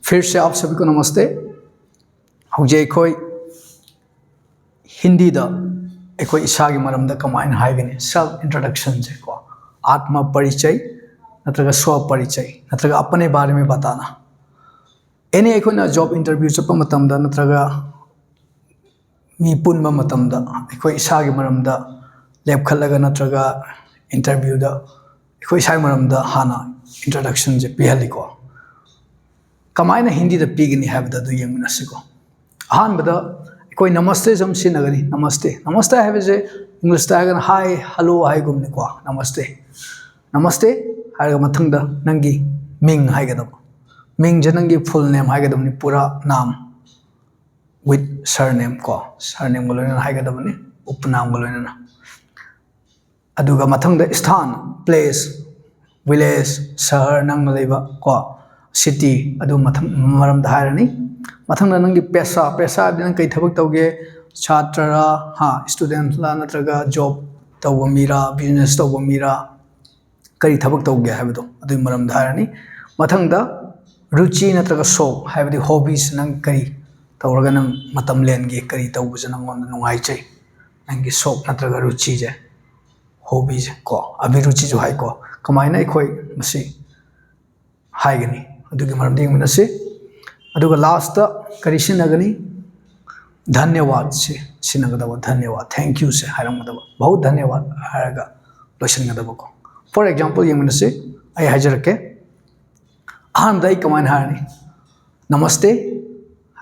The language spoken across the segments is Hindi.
फिर से आप सभी को नमस्ते। हुजे कोई हिंदी दा कोई इशा की मरम दा कमाइन हाइगने सेल्फ इंट्रोडक्शन से को आत्म परिचय नत्रगा स्व परिचय नत्रगा अपने बारे में बताना। एने कोई जॉब इंटरव्यू चप मतम दा नत्रगा मी पुनबा मतम दा कोई इशा की मरम दा लेप खलगा नत्रगा इंटरव्यू दा कोई इशा मरम दा हाना इंट्रोडक्शन से पिहलिको कमायना हिंदी दा पीगनी है बदा दु यंगनसिको हान बदा कोई नमस्ते जम सिनगनी नमस्ते नमस्ते है जे इंग्लिश दा गन हाय हेलो हाय गुमने को नमस्ते नमस्ते हाय मथंग दा नंगी मिंग हाय गदम मिंग जे नंगी फुल नेम हाय गदम नि पूरा नाम विथ सरनेम को सरनेम गलोइन हाय गदम नि उपनाम गलोइन अदुगा मथंग दा स्थान प्लेस विलेज शहर नंग लेबा को सिटी अदु मथंग मरम दा हायरनी मथंग दा नंगी पेशा पेशा दिन कई थबक तौगे छात्र हाँ स्टूडेंट ला नत्रगा जॉब तौब मीरा बिजनेस तौब मीरा कई थबक तौगे हायबदो अदु मरम दा हायरनी मथंग दा रुचि नत्रगा शौक हायबदि हॉबीज नंग कई तौरगा नंग मतम लेनगे कई तौब ज नंग ओन नुंगाइ चै नंगी शौक नत्रगा रुचि जे हॉबीज को अभिरुचि जो हाय को कमायना इखोय मसी हायगनी अदुगी मरम दिंग मिनसे अदुगा लास्ट करी सिनगनी धन्यवाद से सिनगदब धन्यवाद थैंक यू से हायरमगदब बहुत धन्यवाद हायरगा लोइसनगदब को फॉर एग्जांपल यंग मिनसे आई हाजरके आन दाई कमायन हायरनी नमस्ते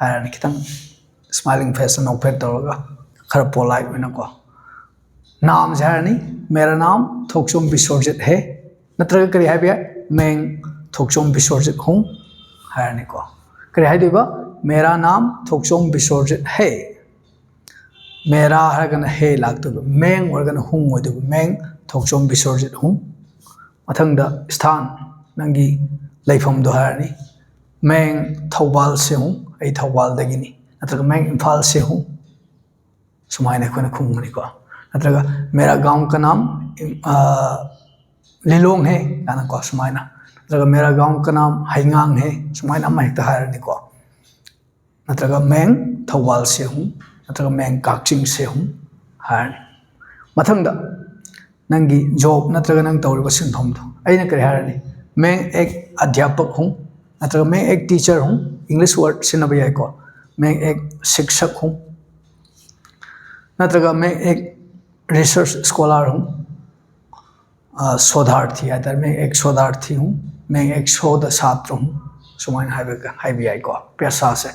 हायरनी खितंग स्माइलिंग फेस नो फेट तौरगा खर पोलाइट होइना को नाम हायरनी मेरा नाम थोकचोम बिश्वजित है नत्रगा करी हायबिया मैं थोकचोम बिश्वजित हूँ हायरनी को करी हायदिबा मेरा नाम थोकचोम बिश्वजित है मेरा हायगन है लागतो मैं ओरगन हूँ ओइदो मैं थोकचोम बिश्वजित हूँ मथंग दा स्थान नंगी लेफम दो हायरनी मैं थौबाल से हूँ आई थौबाल दगिनी नत्रगा मैं इम्फाल से हूँ सुमायने कोने खुंगनी को नत्रगा मेरा गांव का नाम लिलोंग है गाना को सुमायना नत्रगा मेरा गांव का नाम हाइंगांग है सुमायना महक हायरनी को नत्रगा मैं थौबाल से हूँ नत्रगा मैं काकचिंग से हूँ हायरनी मथंग दा नंगी जॉब नत्रगा नंग तौरिबा सिनफम दो अइना करी हायरनी मैं एक अध्यापक हूँ नत्रगा मैं एक टीचर हूँ इंग्लिश वर्ड सिनबा याय को मैं एक शिक्षक हूँ नत्रगा मैं एक रिसर्च स्कॉलर हूँ शोधार्थी है मैं एक शोधार्थी हूँ मैं एक शोध छात्र हूँ सुमाइन हाइबियाई को पेशा से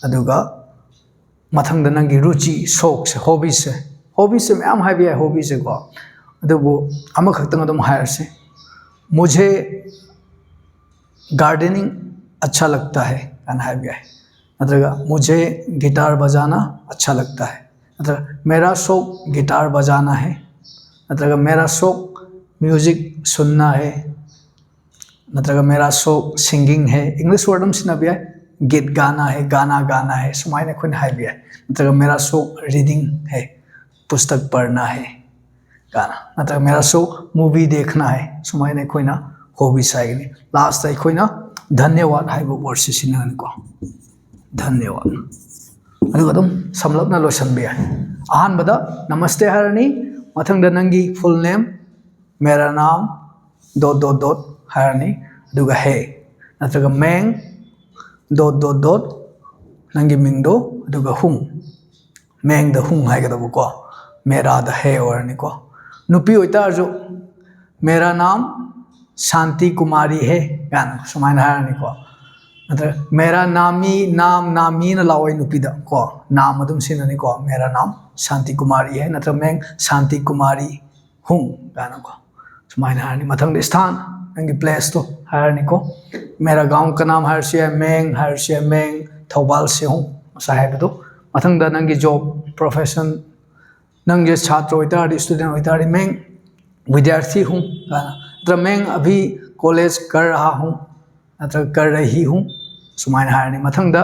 अदुगा मथंग नंगी रुचि शौक से हॉबी से मैम हाइबियाई हॉबी से को अदुबो अमा खक्तंग अदुम हायर से मुझे गार्डनिंग अच्छा लगता है गाना हाइबियाई नत्रगा मुझे गिटार बजाना अच्छा लगता है नत्रगा मेरा शौक गिटार बजाना है नत्रगा मेरा शौक म्यूजिक सुनना है नत्रगा मेरा शौक सिंगिंग है इंग्लिश वर्ड में सिना भी है गीत गाना है गाना गाना है सुमाइने खुन हाई भी है नत्रगा मेरा शौक रीडिंग है पुस्तक पढ़ना है गाना नत्रगा मेरा शौक मूवी देखना है सुमाइने खुन हॉबी साइगनी लास्ट आई खुन धन्यवाद हाई वर्ड से सिना को धन्यवाद अदुगा तुम समलपना लोशन भी है आहान बदा नमस्ते हारनी मथंग नंगी फुल नेम मेरा नाम डॉट डॉट डॉट हारनी अदुगा है नत्रगा मैं डॉट डॉट डॉट नंगी मिंगदो अदुगा हूँ मैं द हूँ हायगदबो को मेरा द है ओरनी को नुपी होता जो मेरा नाम शांति कुमारी है गाना सुमाइन हारनी को नत्रगा मेरा नामी नाम नामी न लाओ नुपीदा को नाम अदुम सिननी को मेरा नाम शांति कुमारी है नत्रगा मैं शांति कुमारी हूँ गाना को सुमाइन हारनी मथंग स्थान नंगी प्लेस तो हायरनी को मेरा गांव का नाम हायर से मैं थौबाल से हूँ साहेब तो मथंग नंगी जॉब प्रोफेशन नंगे छात्र होता स्टूडेंट होता मैं विद्यार्थी हूँ गाना मैं अभी कॉलेज कर रहा हूँ नत्र कर रही हूँ सुमाइन हायरनी मथंग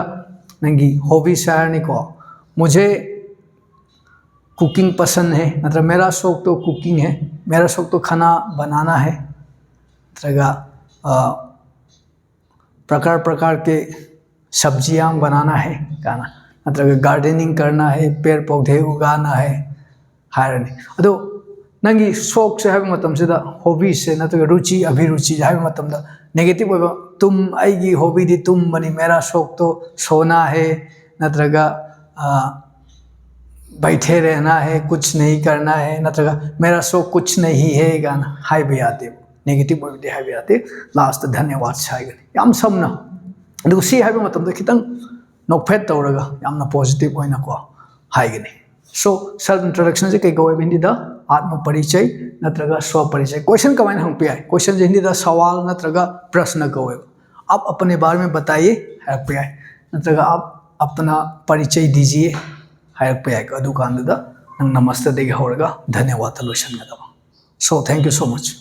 नंगी हॉबीज हायरनी को मुझे कुकिंग पसंद है नत्र मेरा शौक तो कुकिंग है मेरा शौक तो खाना बनाना है नत्रगा प्रकार प्रकार के सब्जियां बनाना है गाना नत्रगा गार्डनिंग करना है पेड़ पौधे उगाना है हायरनी अदो नंगी शौक से है मतम से हॉबी से नत्रगा रुचि अभिरुचि है मतम दा नेगेटिव होगा तुम आएगी हॉबी दी तुम बनी मेरा शौक तो सोना है नत्रगा बैठे रहना है कुछ नहीं करना है नत्रगा मेरा शौक कुछ नहीं है गाना हाई भी आते नेगेटिव होते हाई भी आते लास्ट धन्यवाद साइगनी याम समना अदुग सी हाई मतम खितंग नोकफेट तौरगा यामना पॉजिटिव होइना को हाइगनी सो सेल्फ इंट्रोडक्शन से कई गवे हिंदी दा आत्म परिचय नत्रगा स्व परिचय क्वेश्चन कमाइन हम पे आए क्वेश्चन हिंदी दा सवाल नत्रगा प्रश्न कवे आप अपने बारे में बताइए है पे आए नत्रगा आप अपना परिचय दीजिए है पे आए अदुकान दा नमस्ते देगे होरगा धन्यवाद lotion Gadaba so thank you so much